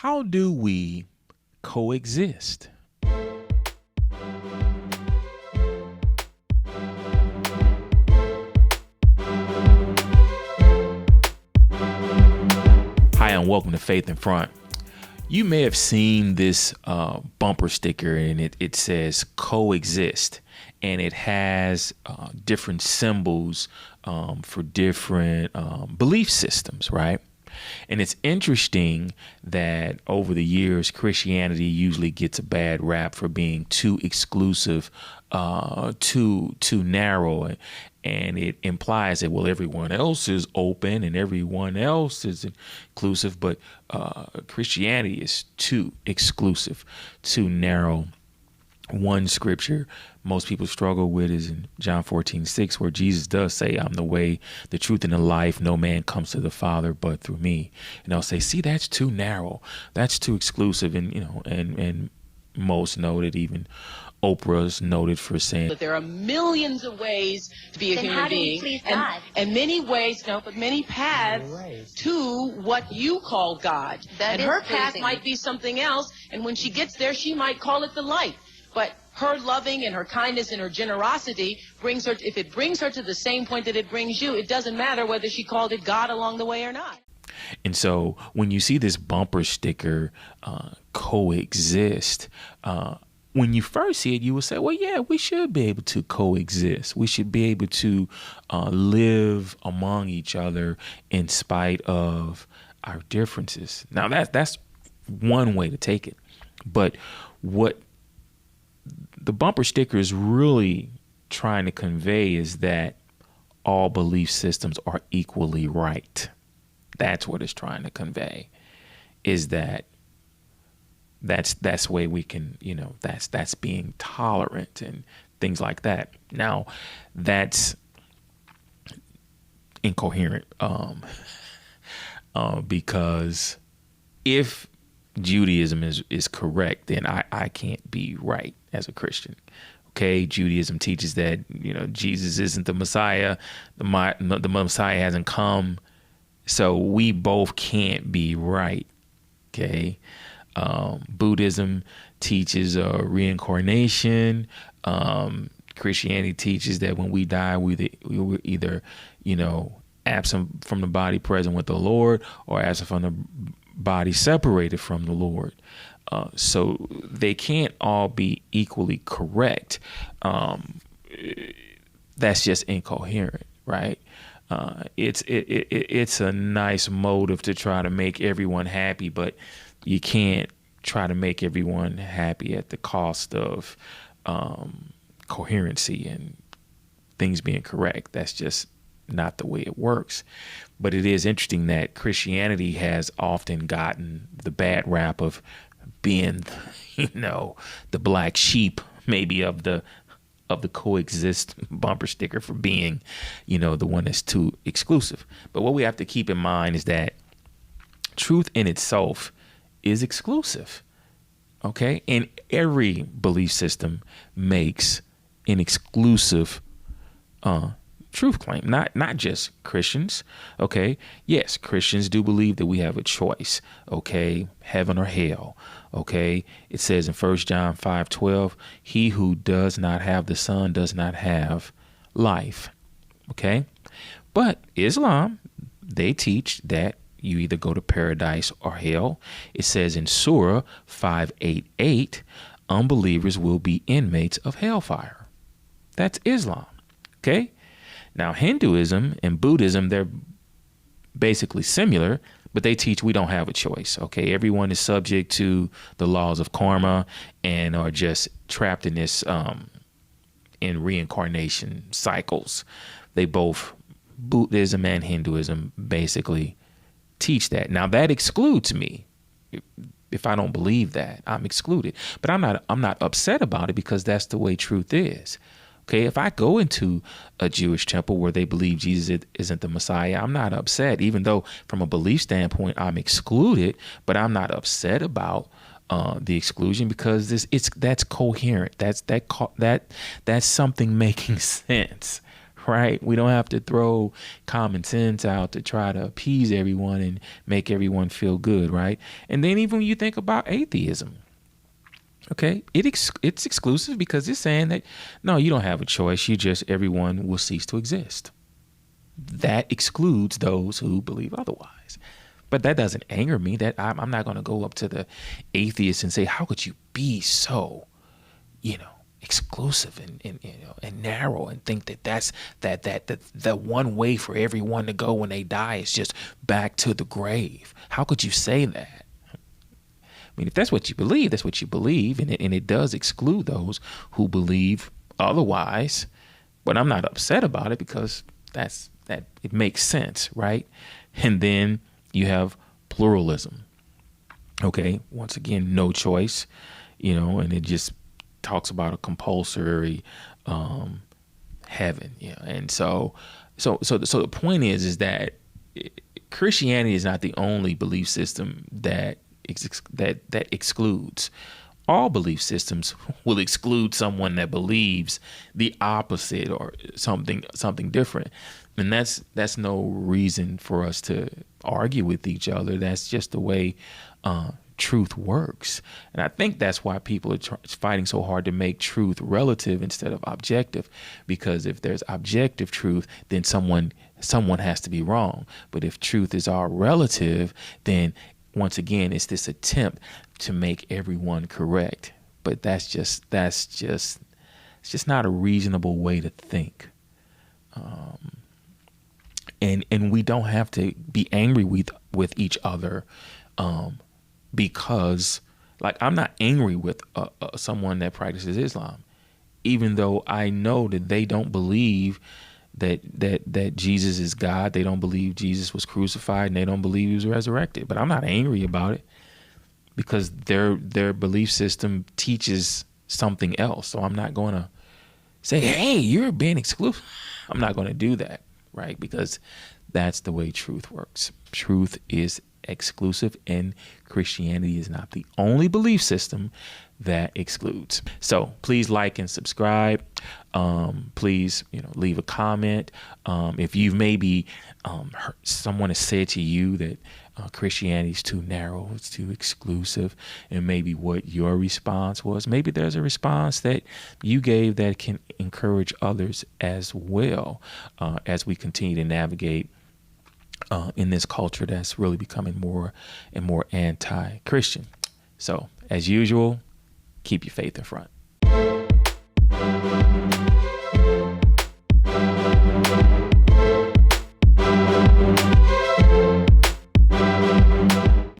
how do we coexist? Hi, and welcome to Faith in Front. You may have seen this bumper sticker, and it says coexist, and it has different symbols for different belief systems, right? And it's interesting that over the years, Christianity usually gets a bad rap for being too exclusive, too narrow, and it implies that, well, everyone else is open and everyone else is inclusive, but Christianity is too exclusive, too narrow. One scripture most people struggle with is in John 14:6, where Jesus does say, "I'm the way, the truth, and the life. No man comes to the Father but through me." And they'll say, "See, that's too narrow. That's too exclusive." And and most noted, even Oprah's noted for saying that there are millions of ways to be a Then human how do we being, please God? and many ways, but many paths to what you call God. That and is her path pleasing. might be something else, and when she gets there, she might call it the light. But her loving and her kindness and her generosity brings her, if it brings her to the same point that it brings you, it doesn't matter whether she called it God along the way or not. And so when you see this bumper sticker, coexist, when you first see it, you will say, well, yeah, we should be able to coexist. We should be able to live among each other in spite of our differences. Now, that's one way to take it. But what the bumper sticker is really trying to convey is that all belief systems are equally right. That's what it's trying to convey, is that that's the way we can, that's being tolerant and things like that. Now, that's incoherent, because if Judaism is correct, then I can't be right as a Christian. Okay, Judaism teaches that Jesus isn't the Messiah, the Messiah hasn't come, so we both can't be right. Okay, Buddhism teaches reincarnation. Christianity teaches that when we die, we're either absent from the body, present with the Lord, or absent from the body, separated from the Lord. So they can't all be equally correct. That's just incoherent, right? It's a nice motive to try to make everyone happy, but you can't try to make everyone happy at the cost of coherency and things being correct. That's just not the way it works. But it is interesting that Christianity has often gotten the bad rap of being, the black sheep, maybe of the coexist bumper sticker, for being, the one that's too exclusive. But what we have to keep in mind is that truth in itself is exclusive. Okay? And every belief system makes an exclusive truth claim, not just Christians. Okay, yes, Christians do believe that we have a choice. Okay, heaven or hell. Okay, it says in 1 John 5:12, he who does not have the Son does not have life. Okay, but Islam, they teach that you either go to paradise or hell. It says in Surah 5:8:8, unbelievers will be inmates of hellfire. That's Islam. Okay. Now, Hinduism and Buddhism, they're basically similar, but they teach we don't have a choice. Okay, everyone is subject to the laws of karma and are just trapped in this in reincarnation cycles. They both, Buddhism and Hinduism, basically teach that. Now, that excludes me. If I don't believe that, I'm excluded. But I'm not upset about it, because that's the way truth is. Okay, if I go into a Jewish temple where they believe Jesus isn't the Messiah, I'm not upset, even though from a belief standpoint I'm excluded. But I'm not upset about the exclusion, because that's coherent. That's something making sense, right? We don't have to throw common sense out to try to appease everyone and make everyone feel good, right? And then even when you think about atheism, okay, it's exclusive because it's saying that, no, you don't have a choice. Everyone will cease to exist. That excludes those who believe otherwise. But that doesn't anger me. That I'm not going to go up to the atheist and say, how could you be so, exclusive and narrow and think that the one way for everyone to go when they die is just back to the grave. How could you say that? I mean, if that's what you believe, that's what you believe, and it does exclude those who believe otherwise. But I'm not upset about it because it makes sense, right? And then you have pluralism. Okay, once again, no choice, and it just talks about a compulsory heaven, and so the point is that Christianity is not the only belief system that excludes. All belief systems will exclude someone that believes the opposite or something different, and that's no reason for us to argue with each other. That's just the way truth works. And I think that's why people are fighting so hard to make truth relative instead of objective, because if there's objective truth, then someone has to be wrong. But if truth is all relative, then once again, it's this attempt to make everyone correct. But that's just it's just not a reasonable way to think. And we don't have to be angry with each other, because, like, I'm not angry with someone that practices Islam, even though I know that they don't believe that Jesus is God. They don't believe Jesus was crucified, and they don't believe he was resurrected. But I'm not angry about it because their belief system teaches something else. So I'm not going to say, hey, you're being exclusive. I'm not going to do that, right? Because that's the way truth works. Truth is exclusive, and Christianity is not the only belief system that excludes. So please like and subscribe. Please, leave a comment. If you've maybe heard someone has said to you that Christianity is too narrow, it's too exclusive, and maybe what your response was, maybe there's a response that you gave that can encourage others as well, as we continue to navigate in this culture that's really becoming more and more anti-Christian. So, as usual, keep your faith in front.